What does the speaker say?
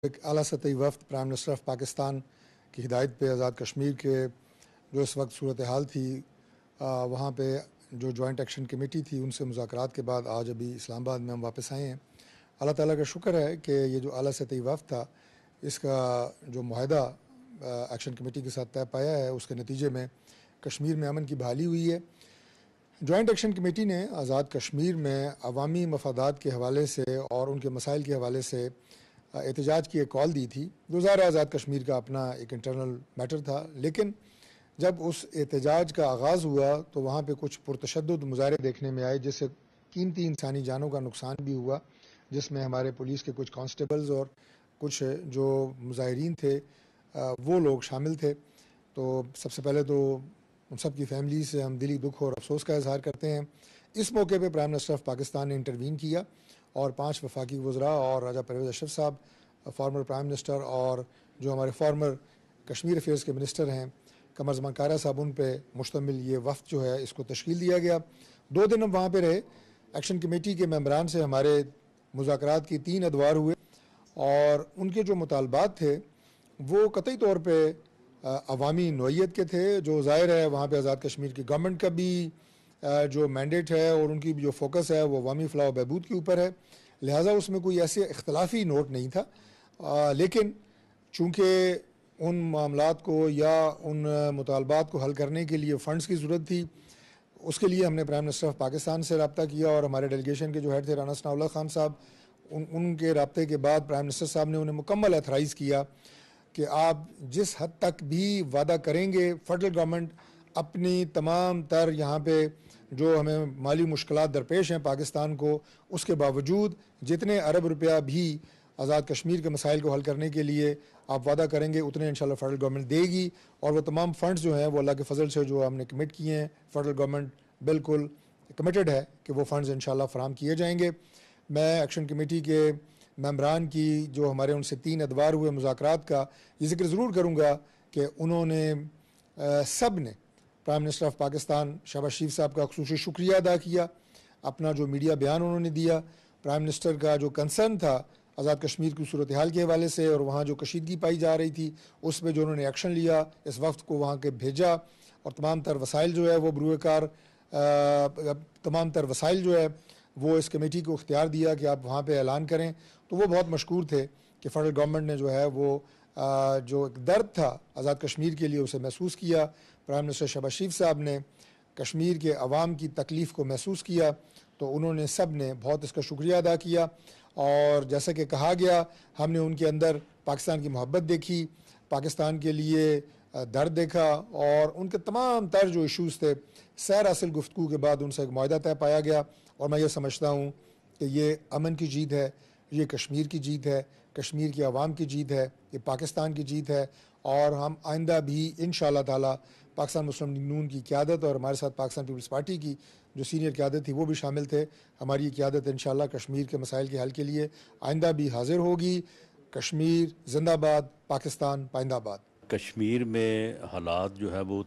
एक आला सतही वफ़द प्राइम मिनिस्टर ऑफ पाकिस्तान की हिदायत पे आज़ाद कश्मीर के जो इस वक्त सूरत हाल थी वहाँ पे जो जॉइंट एक्शन कमेटी थी उनसे मुज़ाकरात के बाद आज अभी इस्लामाबाद में हम वापस आए हैं। अल्लाह ताला का शुक्र है कि ये जो आला सतही वफ़द था इसका जो मुआहदा एक्शन कमेटी के साथ तय पाया है उसके नतीजे में कश्मीर में अमन की बहाली हुई है। जॉइंट एक्शन कमेटी ने आज़ाद कश्मीर में अवामी मफादात के हवाले से और उनके मसाइल के हवाले से एहतजाज की एक कॉल दी थी। गुज़ारा आज़ाद कश्मीर का अपना एक इंटरनल मैटर था, लेकिन जब उस एहतजाज का आगाज़ हुआ तो वहाँ पे कुछ पुरतशद्दुद मुज़ाहरे देखने में आए जिससे कीमती इंसानी जानों का नुकसान भी हुआ, जिसमें हमारे पुलिस के कुछ कांस्टेबल्स और कुछ जो मुज़ाहिरीन थे वो लोग शामिल थे। तो सबसे पहले तो उन सब की फैमिली से हम दिली दुख और अफसोस का इजहार करते हैं। इस मौके पे प्राइम मिनिस्टर ऑफ पाकिस्तान ने इंटरवीन किया और 5 वफाकी वज़रा और राजा परवेज़ अशरफ साहब फॉर्मर प्राइम मिनिस्टर और जो हमारे फॉर्मर कश्मीर अफेयर्स के मिनिस्टर हैं कमर ज़मान कारा साहब, उन पे मुश्तमिल ये वफ़द जो है इसको तश्कील दिया गया। 2 दिन हम वहाँ पे रहे। एक्शन कमेटी के मेंबरान से हमारे मुज़ाकरात की 3 अदवार हुए और उनके जो मुतालबात थे वो कतई तौर पर अवामी नोयत के थे। जो ज़ाहिर है वहाँ पे आज़ाद कश्मीर की गवर्नमेंट का भी जो मैंडेट है और उनकी जो फोकस है वो अवामी फ़लाह व बहबूद के ऊपर है, लिहाजा उसमें कोई ऐसे इख्तलाफी नोट नहीं था। लेकिन चूँकि उन मामलात को या उन मुतालबात को हल करने के लिए फ़ंड्स की ज़रूरत थी, उसके लिए हमने प्राइम मिनिस्टर ऑफ पाकिस्तान से रब्ता किया और हमारे डेलीगेशन के जो हेड थे राना सनाउल्लाह खान साहब, उनके रब्ते के बाद प्राइम मिनिस्टर साहब ने उन्हें मुकम्मल एथराइज़ किया कि आप जिस हद तक भी वादा करेंगे फेडरल गवर्नमेंट अपनी तमाम तर यहाँ पे जो हमें माली मुश्किलात दरपेश हैं पाकिस्तान को, उसके बावजूद जितने अरब रुपया भी आज़ाद कश्मीर के मसाइल को हल करने के लिए आप वादा करेंगे उतने इंशाल्लाह फेडरल गवर्नमेंट देगी। और वो तमाम फ़ंड्स जो हैं वो अल्लाह के फ़ज़ल से जो हमने कमिट किए हैं, फेडरल गवर्नमेंट बिल्कुल कमिटेड है कि वो फ़ंड्स इंशाल्लाह फ़राहम किए जाएंगे। मैं एक्शन कमेटी के मेंबरान की जो हमारे उनसे 3 अदवार हुए मुज़ाकरात का ये ज़िक्र ज़रूर करूँगा कि उन्होंने सब ने prime minister of Pakistan Shehbaz Sharif साहब का ख़ुसूसी शुक्रिया अदा किया। अपना जो मीडिया बयान उन्होंने दिया, प्राइम मिनिस्टर का जो कंसर्न था आज़ाद कश्मीर की सूरत हाल के हवाले से और वहाँ जो कशीदगी पाई जा रही थी उस पर जो उन्होंने एक्शन लिया, इस वक्त को वहाँ के भेजा और तमाम तर वसाइल जो है वो बरूएकार तमाम तर वसाइल जो है वो इस कमेटी को इख्तियार दिया कि आप वहाँ पे ऐलान करें। तो वो बहुत मशकूर थे कि फ़ेडरल गवर्नमेंट ने जो है वो जो एक दर्द था आज़ाद कश्मीर के लिए उसे महसूस किया। प्राइम मिनिस्टर शहबाज शरीफ साहब ने कश्मीर के अवाम की तकलीफ़ को महसूस किया, तो उन्होंने सब ने बहुत इसका शुक्रिया अदा किया। और जैसा कि कहा गया, हमने उनके अंदर पाकिस्तान की मोहब्बत देखी, पाकिस्तान के लिए दर्द देखा और उनके तमाम तर जो इशूज़ थे सैर हासिल गुफ्तगू के बाद उनसे एक मुआहदा तय पाया गया। और मैं ये समझता हूँ कि ये अमन की जीत है, ये कश्मीर की जीत है, कश्मीर की आवाम की जीत है, ये पाकिस्तान की जीत है। और हम आइंदा भी इंशाअल्लाह ताला पाकिस्तान मुस्लिम लीग नून की क़यादत और हमारे साथ पाकिस्तान पीपल्स पार्टी की जो सीनियर क़यादत थी वो भी शामिल थे। हमारी ये क़यादत इंशाअल्लाह कश्मीर के मसाइल के हल के लिए आइंदा भी हाजिर होगी। कश्मीर जिंदाबाद, पाकिस्तान पाइंदाबाद। कश्मीर में हालात जो है वो